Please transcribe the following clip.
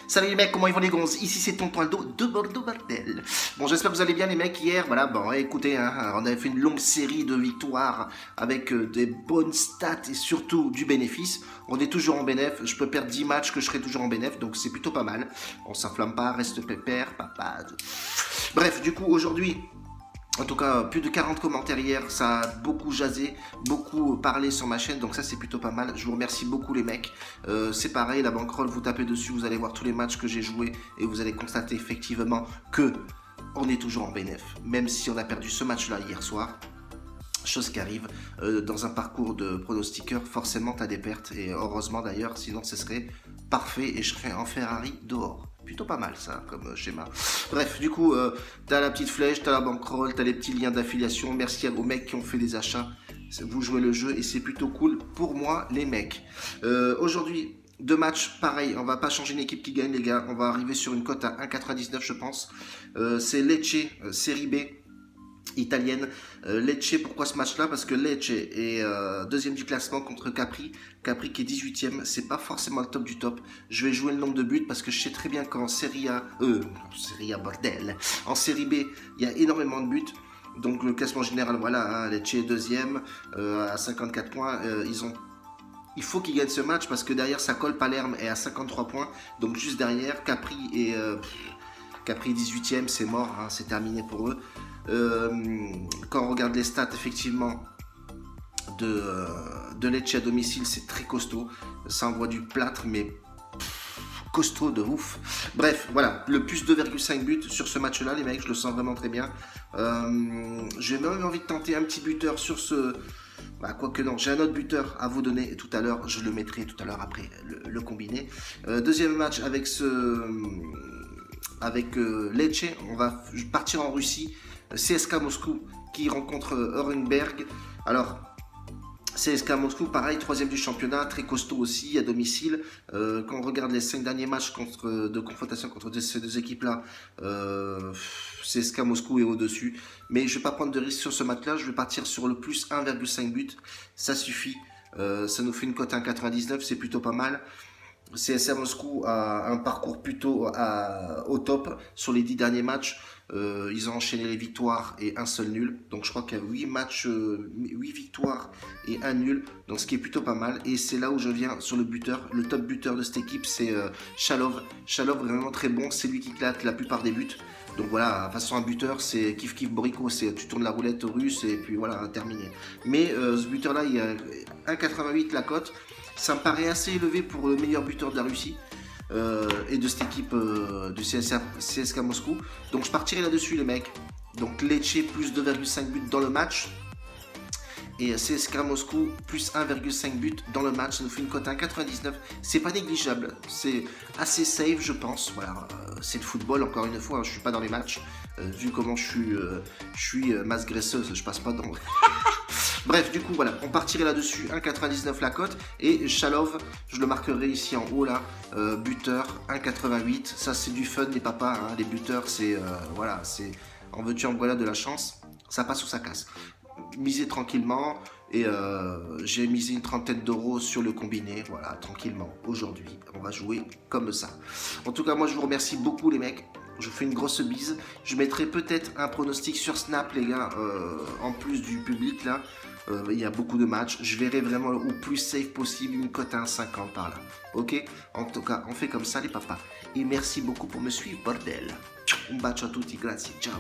Salut les mecs, comment ils vont les gonzes? Ici c'est Tonton Aldo de Bordeaux Bardel. Bon, j'espère que vous allez bien les mecs. Hier, voilà, bon, écoutez, hein, on avait fait une longue série de victoires avec des bonnes stats et surtout du bénéfice. On est toujours en bénéf, je peux perdre 10 matchs que je serai toujours en bénéf, donc c'est plutôt pas mal. On s'enflamme pas, reste pépère, papa. Bref, du coup, aujourd'hui... En tout cas, plus de 40 commentaires hier, ça a beaucoup jasé, beaucoup parlé sur ma chaîne, donc ça c'est plutôt pas mal. Je vous remercie beaucoup les mecs. C'est pareil, la bankroll, vous tapez dessus, vous allez voir tous les matchs que j'ai joués et vous allez constater effectivement que on est toujours en bénéf. Même si on a perdu ce match-là hier soir, chose qui arrive dans un parcours de pronostiqueur, forcément tu as des pertes et heureusement d'ailleurs, sinon ce serait parfait et je serais en Ferrari dehors. Plutôt pas mal ça comme schéma. Bref, du coup, t'as la petite flèche, t'as la bankroll, t'as les petits liens d'affiliation. Merci aux mecs qui ont fait des achats. Vous jouez le jeu et c'est plutôt cool pour moi, les mecs. Aujourd'hui, deux matchs, pareil, on va pas changer une équipe qui gagne, les gars. On va arriver sur une cote à 1,99, je pense. C'est Lecce, série B. Italienne. Lecce, pourquoi ce match-là? Parce que Lecce est deuxième du classement contre Capri. Capri qui est 18ème, c'est pas forcément le top du top. Je vais jouer le nombre de buts parce que je sais très bien qu'en Serie A, bordel, en Série B, il y a énormément de buts. Donc le classement général, voilà, hein, Lecce est deuxième à 54 points. Il faut qu'ils gagnent ce match parce que derrière ça colle, Palerme est à 53 points. Donc juste derrière, Capri est Capri 18ème, c'est mort, hein, c'est terminé pour eux. Quand on regarde les stats effectivement de Lecce à domicile, c'est très costaud, ça envoie du plâtre mais costaud de ouf. Bref, voilà, le plus 2,5 buts sur ce match là les mecs, je le sens vraiment très bien. J'ai même envie de tenter un petit buteur sur ce... Bah, quoique non, j'ai un autre buteur à vous donner tout à l'heure, je le mettrai tout à l'heure après le combiné. Deuxième match avec Lecce, on va partir en Russie. CSKA Moscou qui rencontre Orenberg. Alors, CSKA Moscou, pareil, troisième du championnat, très costaud aussi à domicile. Quand on regarde les 5 derniers matchs de confrontation contre ces deux équipes-là, CSKA Moscou est au-dessus. Mais je ne vais pas prendre de risque sur ce match-là, je vais partir sur le plus 1,5 but. Ça suffit. Ça nous fait une cote à 1,99, c'est plutôt pas mal. CSKA Moscou a un parcours plutôt au top sur les 10 derniers matchs. Ils ont enchaîné les victoires et un seul nul. Donc je crois qu'il y a 8 matchs, 8 victoires et un nul. Donc ce qui est plutôt pas mal. Et c'est là où je viens sur le buteur. Le top buteur de cette équipe, c'est Chalov. Chalov vraiment très bon. C'est lui qui claque la plupart des buts. Donc voilà, façon un buteur, c'est kiff kiff borico, c'est tu tournes la roulette russe et puis voilà, terminé. Mais ce buteur là, il y a 1,88 la cote. Ça me paraît assez élevé pour le meilleur buteur de la Russie et de cette équipe du CSKA Moscou. Donc je partirai là-dessus les mecs. Donc Lecce plus 2,5 buts dans le match. Et CSKA Moscou plus 1,5 but dans le match, ça nous fait une cote à 1,99. C'est pas négligeable, c'est assez safe je pense. Voilà, c'est le football encore une fois, hein, je suis pas dans les matchs. Vu comment je suis masse graisseuse, je passe pas dans... Bref, du coup, voilà, on partirait là-dessus, 1,99 la cote. Et Chalov, je le marquerai ici en haut, là, buteur, 1,88. Ça, c'est du fun, les papas, hein. Les buteurs, c'est, voilà, c'est en veux-tu, en voilà de la chance. Ça passe ou ça casse. Misez tranquillement. Et j'ai misé une trentaine d'euros sur le combiné. Voilà, tranquillement. Aujourd'hui, on va jouer comme ça. En tout cas, moi, je vous remercie beaucoup, les mecs. Je vous fais une grosse bise. Je mettrai peut-être un pronostic sur Snap, les gars, en plus du public, là. Il y a beaucoup de matchs. Je verrai vraiment au plus safe possible, une cote à 1,50 par là. Ok? En tout cas, on fait comme ça, les papas. Et merci beaucoup pour me suivre, bordel. Un bacio a tutti, grazie, ciao.